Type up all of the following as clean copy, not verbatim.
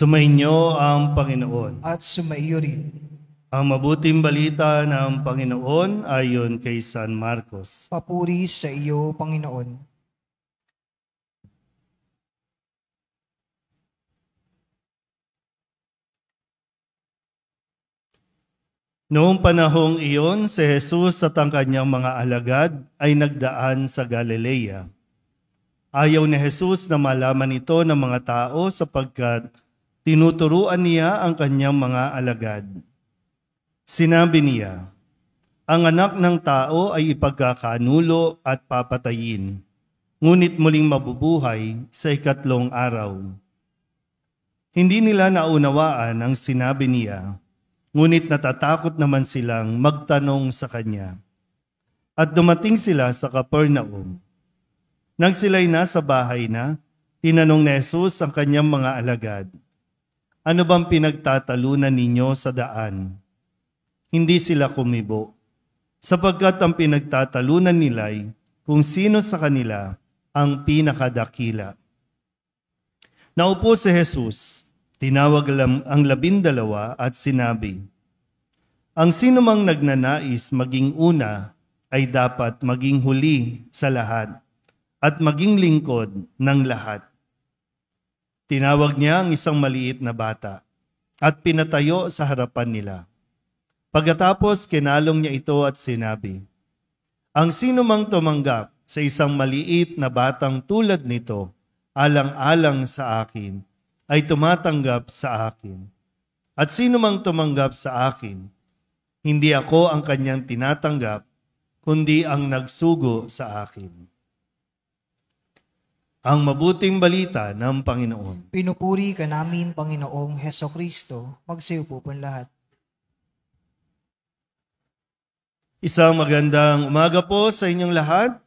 Sumainyo ang Panginoon. At sumaiyo rin. Ang mabuting balita ng Panginoon ayon kay San Marcos. Papuri sa iyo, Panginoon. Noong panahong iyon, si Jesus at ang kanyang mga alagad ay nagdaan sa Galilea. Ayaw ni Jesus na malaman ito ng mga tao sapagkat tinuturuan niya ang kanyang mga alagad. Sinabi niya, ang anak ng tao ay ipagkakanulo at papatayin, ngunit muling mabubuhay sa ikatlong araw. Hindi nila naunawaan ang sinabi niya, ngunit natatakot naman silang magtanong sa kanya. At dumating sila sa Capernaum. Nang sila'y nasa bahay na, tinanong ni Jesus ang kanyang mga alagad, ano bang pinagtatalunan ninyo sa daan? Hindi sila kumibo, sapagkat ang pinagtatalunan nila'y kung sino sa kanila ang pinakadakila. Naupo si Jesus, tinawag ang 12 at sinabi, ang sinumang nagnanais maging una ay dapat maging huli sa lahat at maging lingkod ng lahat. Tinawag niya ang isang maliit na bata at pinatayo sa harapan nila. Pagkatapos kinalong niya ito at sinabi, ang sinumang tumanggap sa isang maliit na batang tulad nito, alang-alang sa akin, ay tumatanggap sa akin. At sino mang tumanggap sa akin, hindi ako ang kanyang tinatanggap, kundi ang nagsugo sa akin. Ang mabuting balita ng Panginoon. Pinupuri ka namin, Panginoong Hesukristo. Magsiyo po lahat. Isang magandang umaga po sa inyong lahat.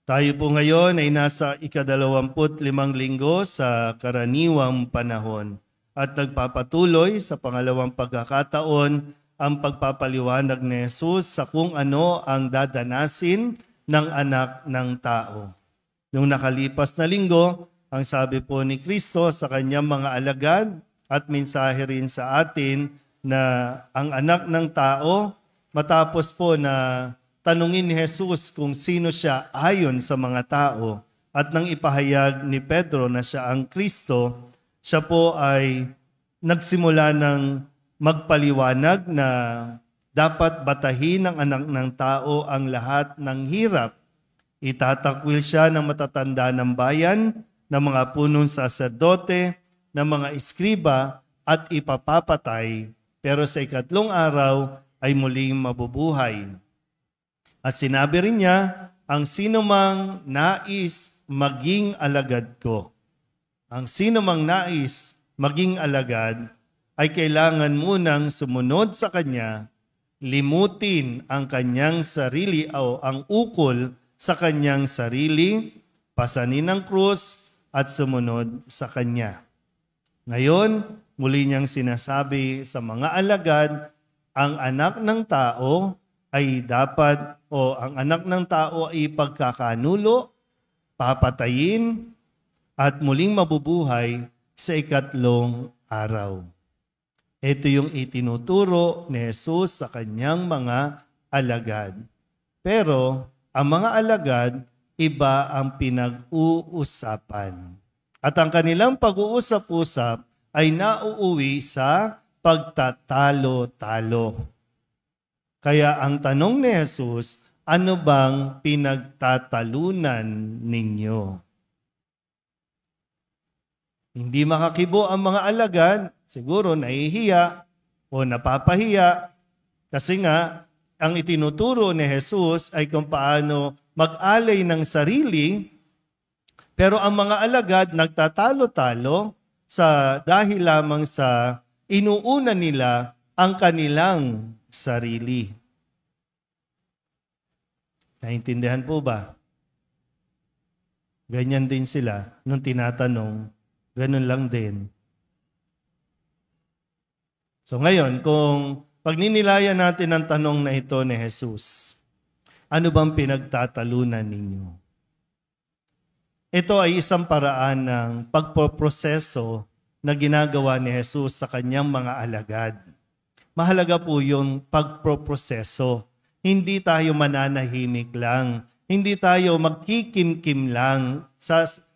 Tayo po ngayon ay nasa ika-25 linggo sa karaniwang panahon at nagpapatuloy sa pangalawang pagkakataon ang pagpapaliwanag ni Jesus sa kung ano ang dadanasin ng anak ng tao. Noong nakalipas na linggo, ang sabi po ni Kristo sa kanyang mga alagad at mensahe rin sa atin na ang anak ng tao, matapos po na tanungin ni Jesus kung sino siya ayon sa mga tao at nang ipahayag ni Pedro na siya ang Kristo, siya po ay nagsimula ng magpaliwanag na dapat batahin ng anak ng tao ang lahat ng hirap. Itatakwil siya ng matatanda ng bayan, ng mga punong saserdote, ng mga iskriba at ipapapatay. Pero sa ikatlong araw ay muling mabubuhay. At sinabi rin niya, ang sinumang nais maging alagad ko. Ang sinumang nais maging alagad ay kailangan munang sumunod sa kanya, limutin ang kanyang sarili o ang ukol sa kanyang sarili, pasanin ang krus at sumunod sa kanya. Ngayon, muli niyang sinasabi sa mga alagad, ang anak ng tao ay dapat o ang anak ng tao ay pagkakanulo, papatayin at muling mabubuhay sa ikatlong araw. Ito yung itinuturo ni Jesus sa kanyang mga alagad. Pero ang mga alagad, iba ang pinag-uusapan. At ang kanilang pag-uusap-usap ay nauuwi sa pagtatalo-talo. Kaya ang tanong ni Jesus, ano bang pinagtatalunan ninyo? Hindi makakibo ang mga alagad, siguro nahihiya o napapahiya kasi nga ang itinuturo ni Jesus ay kung paano mag-alay ng sarili, pero ang mga alagad nagtatalo-talo dahil lamang sa inuuna nila ang kanilang sarili. Naintindihan po ba? Ganyan din sila nung tinatanong, ganun lang din. So ngayon, kung pagninilayan natin ang tanong na ito ni Jesus, ano bang pinagtatalunan ninyo? Ito ay isang paraan ng pagpoproseso na ginagawa ni Jesus sa kanyang mga alagad. Mahalaga po yung pagpoproseso. Hindi tayo mananahimik lang. Hindi tayo magkikimkim lang.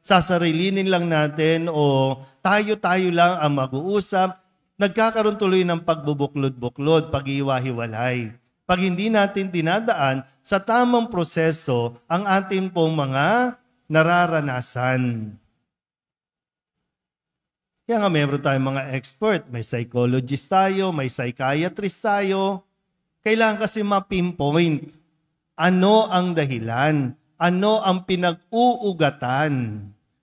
Sasarilinin lang natin o tayo-tayo lang ang mag-uusap. Nagkakaroon tuloy ng pagbubuklod-buklod, pag-iwa-hiwalay. Pag hindi natin dinadaan sa tamang proseso ang ating pong mga nararanasan. Kaya nga meron tayong mga expert, may psychologist tayo, may psychiatrist tayo. Kailangan kasi ma-pinpoint ano ang dahilan, ano ang pinag-uugatan.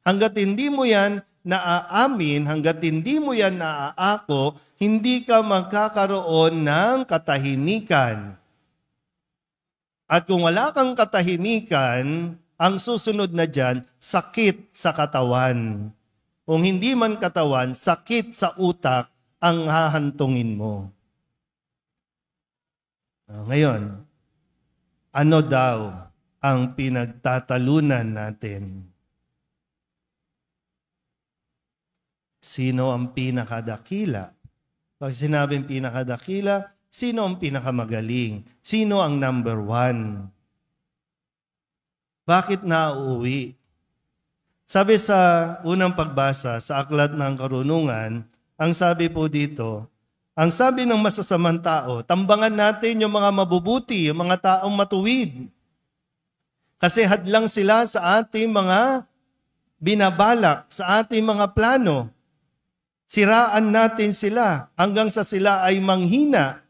Hanggat hindi mo yan naaamin, hanggat hindi mo yan naaako, hindi ka magkakaroon ng katahimikan. At kung wala kang katahimikan, ang susunod na dyan, sakit sa katawan. Kung hindi man katawan, sakit sa utak ang hahantungin mo. Ngayon, ano daw ang pinagtatalunan natin? Sino ang pinakadakila? Pag sinabing pinakadakila, sino ang pinakamagaling? Sino ang number one? Bakit nauuwi? Sabi sa unang pagbasa sa Aklat ng Karunungan, ang sabi po dito, ang sabi ng masasamang tao, tambangan natin yung mga mabubuti, yung mga taong matuwid. Kasi hadlang sila sa ating mga binabalak, sa ating mga plano. Siraan natin sila hanggang sa sila ay manghina.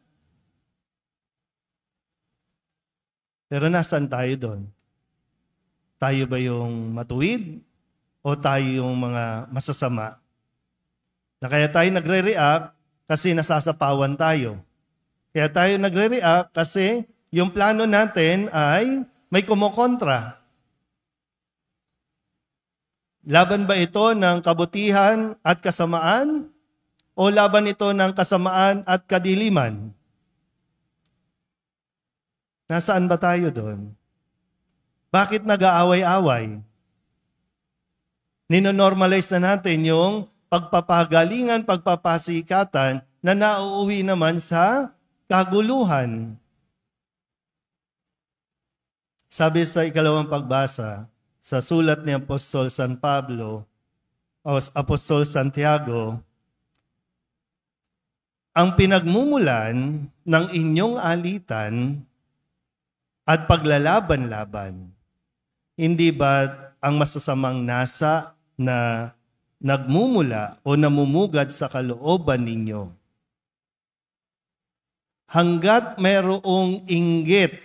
Pero nasaan tayo doon? Tayo ba yung matuwid o tayo yung mga masasama? Na kaya tayo nagre-react kasi nasasapawan tayo. Kaya tayo nagre-react kasi yung plano natin ay may kumokontra. Laban ba ito ng kabutihan at kasamaan o laban ito ng kasamaan at kadiliman? Nasaan ba tayo doon? Bakit nag-aaway-away? Ninonormalize na natin yung pagpapagalingan, pagpapasikatan na nauuwi naman sa kaguluhan. Sabi sa ikalawang pagbasa, sa sulat ni Apostol San Pablo o Apostol Santiago, ang pinagmumulan ng inyong alitan at paglalaban-laban, hindi ba ang masasamang nasa na nagmumula o namumugad sa kalooban ninyo? Hanggat mayroong inggit,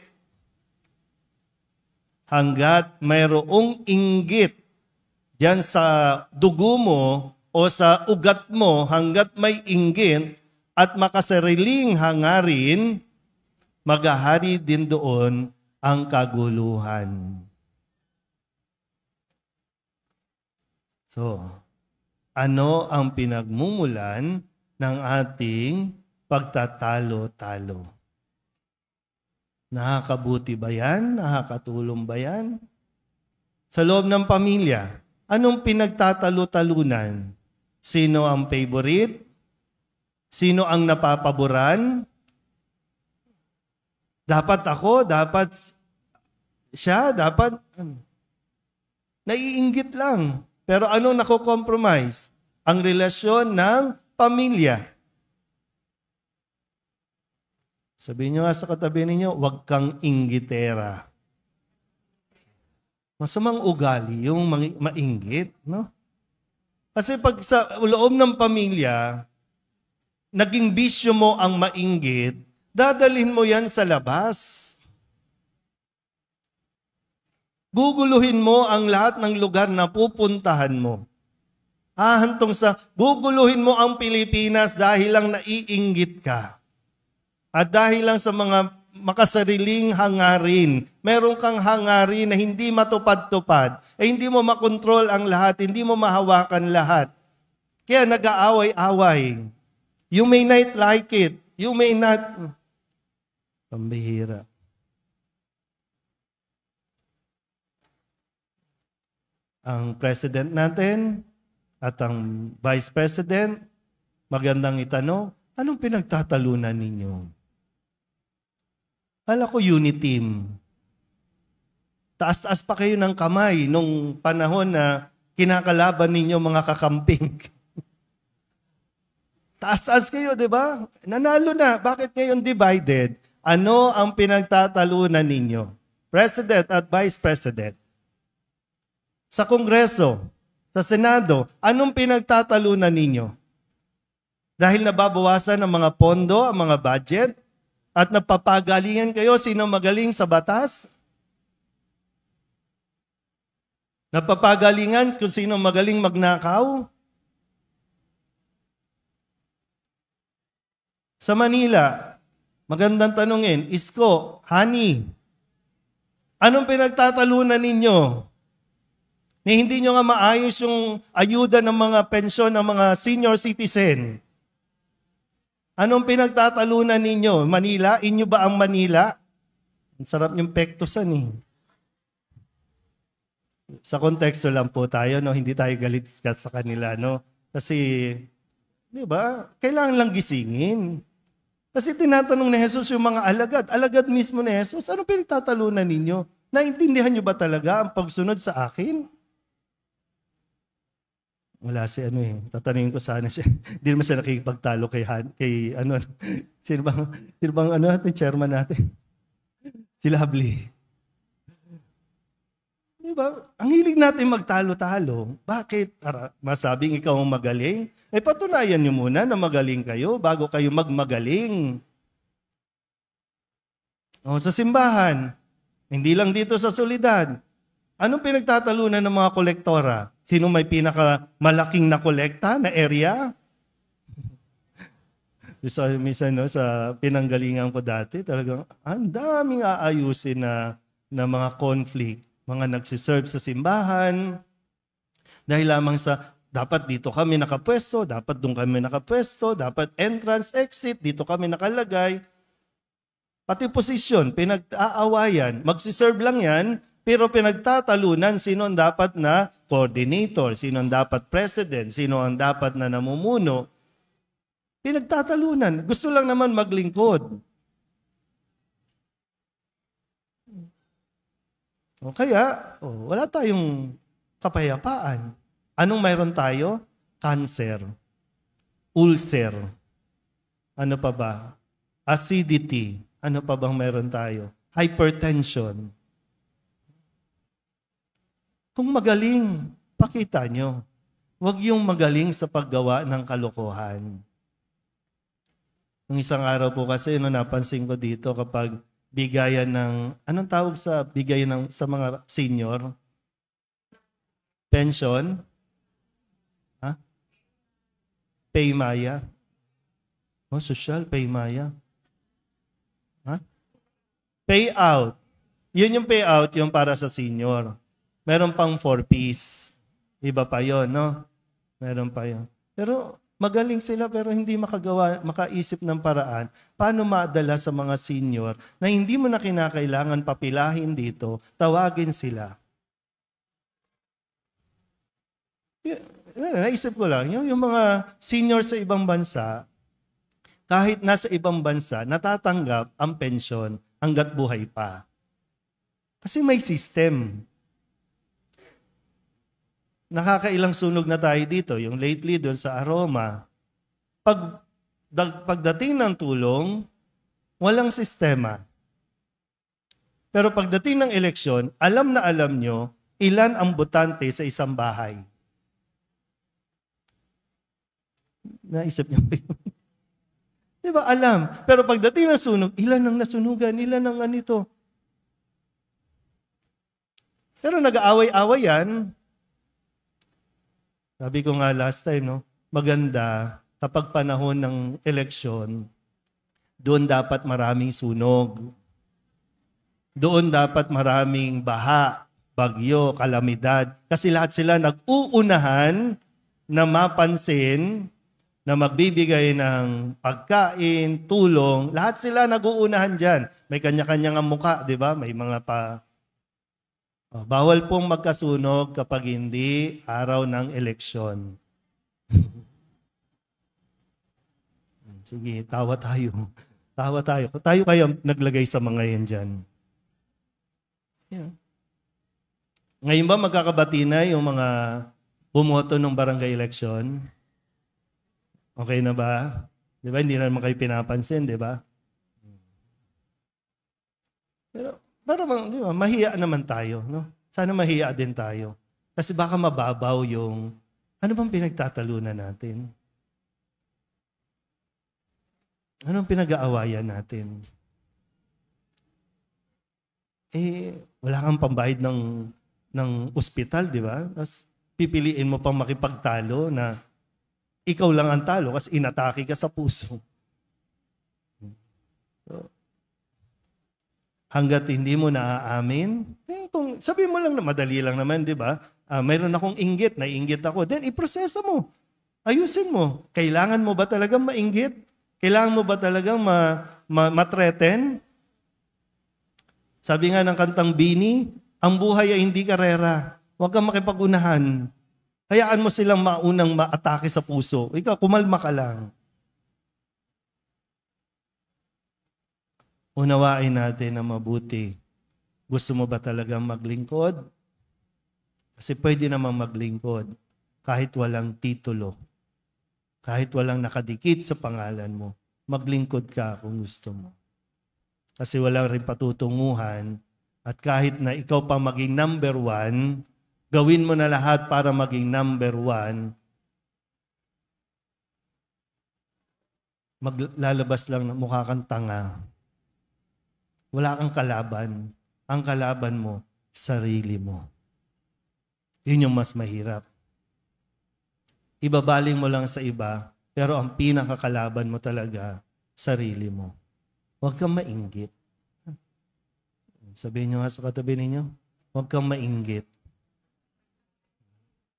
diyan sa dugo mo o sa ugat mo, hanggat may inggit at makasariling hangarin, maghahari din doon ang kaguluhan. So, ano ang pinagmumulan ng ating pagtatalo-talo? Nakakabuti ba yan? Nakakatulong ba yan? Sa loob ng pamilya, anong pinagtatalo-talunan? Sino ang favorite? Sino ang napapaboran? Dapat ako, dapat siya, dapat naiinggit lang. Pero anong nako-compromise? Ang relasyon ng pamilya. Sabihin nyo nga sa katabi ninyo, huwag kang inggitera. Masamang ugali yung mainggit, no? Kasi pag sa loob ng pamilya, naging bisyo mo ang mainggit, dadalhin mo yan sa labas. Guguluhin mo ang lahat ng lugar na pupuntahan mo. Hahantong sa guguluhin mo ang Pilipinas dahil lang naiinggit ka. At dahil lang sa mga makasariling hangarin, meron kang hangarin na hindi matupad-tupad, hindi mo makontrol ang lahat, hindi mo mahawakan lahat. Kaya nag-aaway-away. You may not like it. You may not. Pambihira. ang president natin at ang vice president, magandang itanong, anong pinagtatalunan ninyo? Kala ko unity team. Taas-taas pa kayo ng kamay nung panahon na kinakalaban ninyo mga kakamping. Taas-taas kayo, di ba? Nanalo na. Bakit ngayon divided? Ano ang pinagtatalunan ninyo? President at Vice President. Sa Kongreso, sa Senado, anong pinagtatalunan ninyo? Dahil nababawasan ang mga pondo, ang mga budget, at napapagalingan kayo sino magaling sa batas? Napapagalingan kung sino magaling magnakaw? Sa Manila, magandang tanungin, Isko, Hani, anong pinagtatalunan ninyo? Ni hindi nyo nga maayos yung ayuda ng mga pensyon ng mga senior citizen. Anong pinagtatalunan ninyo? Manila? Inyo ba ang Manila? Ang sarap yung pektusan eh. Sa konteksto lang po tayo, no? Hindi tayo galit sa kanila, no? Kasi, di ba? Kailangan lang gisingin. Kasi tinatanong ni Jesus yung mga alagad. Alagad mismo ni Jesus, anong pinagtatalunan ninyo? Naintindihan nyo ba talaga ang pagsunod sa akin? Wala si tatanungin ko sana siya. Hindi naman siya nakikipagtalo kay sino bang natin, chairman natin? Si Lovely. Diba? Ang hilig natin magtalo-talo. Bakit? Para masabing ikaw ang magaling? Patunayan nyo muna na magaling kayo bago kayo magmagaling. Sa simbahan, hindi lang dito sa Soledad. Anong pinagtatalunan ng mga kolektora? Sino may pinakamalaking na kolekta na area? Minsan sa pinanggalingan ko dati, talagang ang daming aayusin na mga conflict. Mga nagsiserve sa simbahan. Dahil lamang sa, dapat dito kami nakapwesto, dapat doon kami nakapwesto, dapat entrance, exit, dito kami nakalagay. Pati posisyon, pinag-aawayan. Magsiserve lang yan, pero pinagtatalunan sino ang dapat na coordinator, sino ang dapat president, sino ang dapat na namumuno. Pinagtatalunan. Gusto lang naman maglingkod. O kaya, wala tayong kapayapaan. Anong mayroon tayo? Cancer. Ulcer. Ano pa ba? Acidity. Ano pa bang mayroon tayo? Hypertension. Kung magaling, pakita nyo. Huwag yung magaling sa paggawa ng kalokohan. Nung isang araw po kasi, napansin ko dito kapag bigayan ng, anong tawag sa bigayan sa mga senior? Pension? Paymaya? Social, paymaya. Payout. Yun yung payout, yung para sa senior. Meron pang 4Ps. Iba pa yon, no? Meron pa yon. Pero magaling sila pero hindi makaisip ng paraan paano maadala sa mga senior na hindi mo na kinakailangan papilahin dito, tawagin sila. Naisip ko lang, yung mga senior sa ibang bansa, kahit nasa ibang bansa, natatanggap ang pensyon hanggat buhay pa. Kasi may system. Nakakailang sunog na tayo dito, yung lately doon sa Aroma. Pagdating ng tulong, walang sistema. Pero pagdating ng eleksyon, alam na alam nyo ilan ang botante sa isang bahay. Naisip niyo ba yun? Di ba alam? Pero pagdating ng sunog, ilan ang nasunugan, ilan ang anito. Pero nag-aaway-away yan. Sabi ko nga last time, no? Maganda kapag panahon ng eleksyon, doon dapat maraming sunog. Doon dapat maraming baha, bagyo, kalamidad. Kasi lahat sila nag-uunahan na mapansin na magbibigay ng pagkain, tulong. Lahat sila nag-uunahan dyan. May kanya-kanyang muka, di ba? May mga Bawal pong magkasunog kapag hindi araw ng eleksyon. Sige, tawa tayo. Tawa tayo. Tayo kaya naglagay sa mga yan dyan. Yeah. Ngayon ba magkakabati na yung mga bumoto ng barangay election? Okay na ba? Di ba? Hindi na naman kayo pinapansin, di ba? Pero di ba, mahiya naman tayo. No? Sana mahiya din tayo. Kasi baka mababaw yung ano bang pinagtatalunan natin? Anong pinag-aawayan natin? Wala kang pambayad ng ospital, di ba? Tapos pipiliin mo pang makipagtalo na ikaw lang ang talo kasi inatake ka sa puso. So, hanggat hindi mo naaamin, kung sabi mo lang na madali lang naman, di ba? Mayroon akong inggit, naiinggit ako. Then, iprosesa mo. Ayusin mo. Kailangan mo ba talagang mainggit? Kailangan mo ba talagang matreten? Sabi nga ng kantang Bini, ang buhay ay hindi karera. Huwag kang makipag-unahan. Hayaan mo silang maunang maatake sa puso. Ikaw, kumalma ka lang. Unawain natin na mabuti. Gusto mo ba talagang maglingkod? Kasi pwede namang maglingkod kahit walang titulo. Kahit walang nakadikit sa pangalan mo. Maglingkod ka kung gusto mo. Kasi walang rin patutunguhan. At kahit na ikaw pa maging number 1, gawin mo na lahat para maging number 1, maglalabas lang na mukha kang tanga. Wala kang kalaban. Ang kalaban mo, sarili mo. Yun yung mas mahirap. Ibabaling mo lang sa iba, pero ang pinakakalaban mo talaga, sarili mo. Huwag kang mainggit. Sabihin nyo nga sa katabi ninyo, huwag kang mainggit.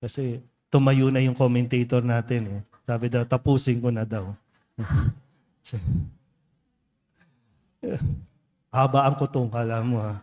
Kasi tumayo na yung commentator natin. Sabi daw, tapusin ko na daw. Haba ang kutong, kala mo ha.